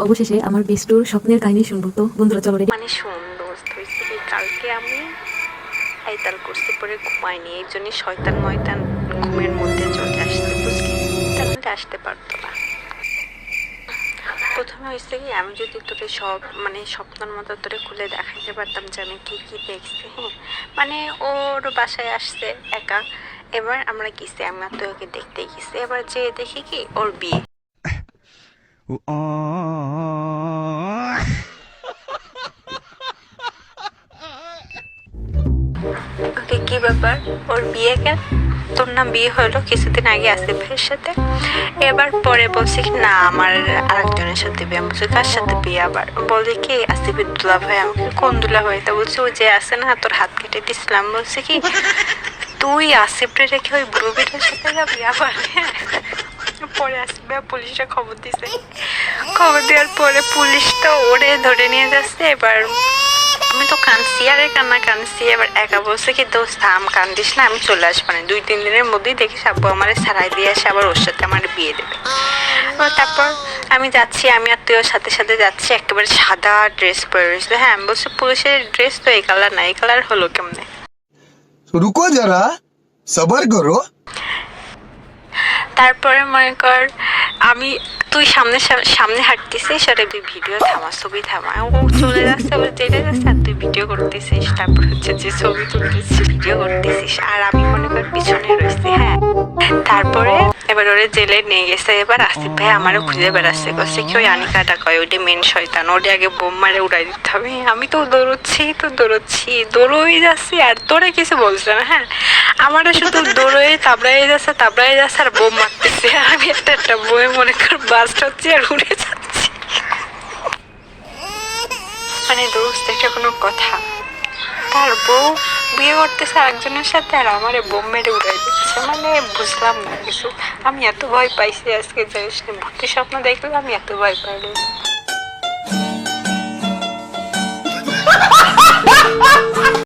অবশেষে আমার বেস্টুর স্বপ্নের কাহিনী শুনবো, তো বন্ধুরা চলো রেডি। মানে শুন দোস্ত, হয়েছে কি কালকে আমি আইতাল করতে পরে ঘুমাইনি, এই জন্য শয়তান ময়তান ঘুমের মধ্যে চলে আসছে, বুঝলি? তাহলে আসতে পারতো না। প্রথমে হয়েছে কি, আমি যদি তোরে সব মানে স্বপ্নের মতো তোরে খুলে দেখাইতে পারতাম যে আমি কি কি দেখছি। হ্যাঁ, মানে ওর বাসায় আসছে একা, এবার আমরা গেছি, আমি আর তো ওকে দেখতে গেছি, এবার যে দেখি কি ওর বিয়ে। ওকে কি ব্যাপার, ওর বিয়ে কেন? তোর না বিয়ে হলো কিছুদিন আগে আসিফ ভাইয়ের সাথে, এবার পরে বলছি কি না আমার আরেকজনের সাথে বিয়ে। আমি বলছি কার সাথে বিয়ে? আবার বলে কি আসিফের দুলা ভাই। আমাকে কোন দুলা ভাই? তা বলছে ওই যে আছে না তোর হাত কেটে দিছিলাম। বলছে কি তুই আসিফরে রেখে ওই বুড়ো বেটার সাথে যাবি আবার? হ্যাঁ, পরে আসিফ ভাই পুলিশরা খবর দিছে, খবর দেওয়ার পরে পুলিশ তো ওরে ধরে নিয়ে যাচ্ছে। এবার আমি তো কাঁদছি, আরে কান্না কাঁদছি। এবার একা বলছে কি দোস্ত থাম, কান্দিস না, আমি চলে আসবো না, 2-3 দিনের মধ্যেই দেখিস আব্বু আমার ছাড়াই দিয়ে আসে, আবার ওর সাথে আমার বিয়ে দেবে। এবার তারপর আমি যাচ্ছি, আমি আর তুই ওর সাথে সাথে যাচ্ছি, একেবারে সাদা ড্রেস পরে রয়েছে। হ্যাঁ, আমি বলছি পুলিশের ড্রেস তো এই কালার না, এই কালার হলো কেমনে? रुको जरा सबर करो। তারপরে মনে কর আমি তুই সামনে সামনে হাঁটতেছিস আর তুই ভিডিও থামা, ছবি থামা, ও চলে যাচ্ছে, আবার যেটা যাচ্ছে আর তুই ভিডিও করতেছিস। তারপর হচ্ছে যে ছবি তুলতেছিস, ভিডিও করতেছিস, আর আমি মনে কর পিছনে রয়েছি। হ্যাঁ, তারপরে এবার ওরে জেলে নিয়ে গেছে। এবার আসিফ ভাই আমারও খুঁজে বেড়াচ্ছে, করছে কি ওই আনিকাটা কয়, ওইটা মেন শয়তান, ওটা আগে বোম মারে উড়াই দিতে হবে। আমি তো দৌড়চ্ছি দৌড়ই যাচ্ছি, আর তোরে কিছু বলছে না। হ্যাঁ, আমারও শুধু দৌড়ে তাবড়াই যাচ্ছে আর বোম মারতেছে, আর আমি একটা একটা বই মনে কর বাস্ট হচ্ছে আর উড়ে যাচ্ছি। মানে দোস্ত এটা কোনো কথা? তার বউ বিয়ে করতেছে আরেকজনের সাথে, আর আমারে বোম মেরে উড়াই দিচ্ছে। মানে বুঝলাম না কিছু। আমি এত ভয় পাইছি আজকে, জানিস না, ভূতের স্বপ্ন দেখলে আমি এত ভয় পাই।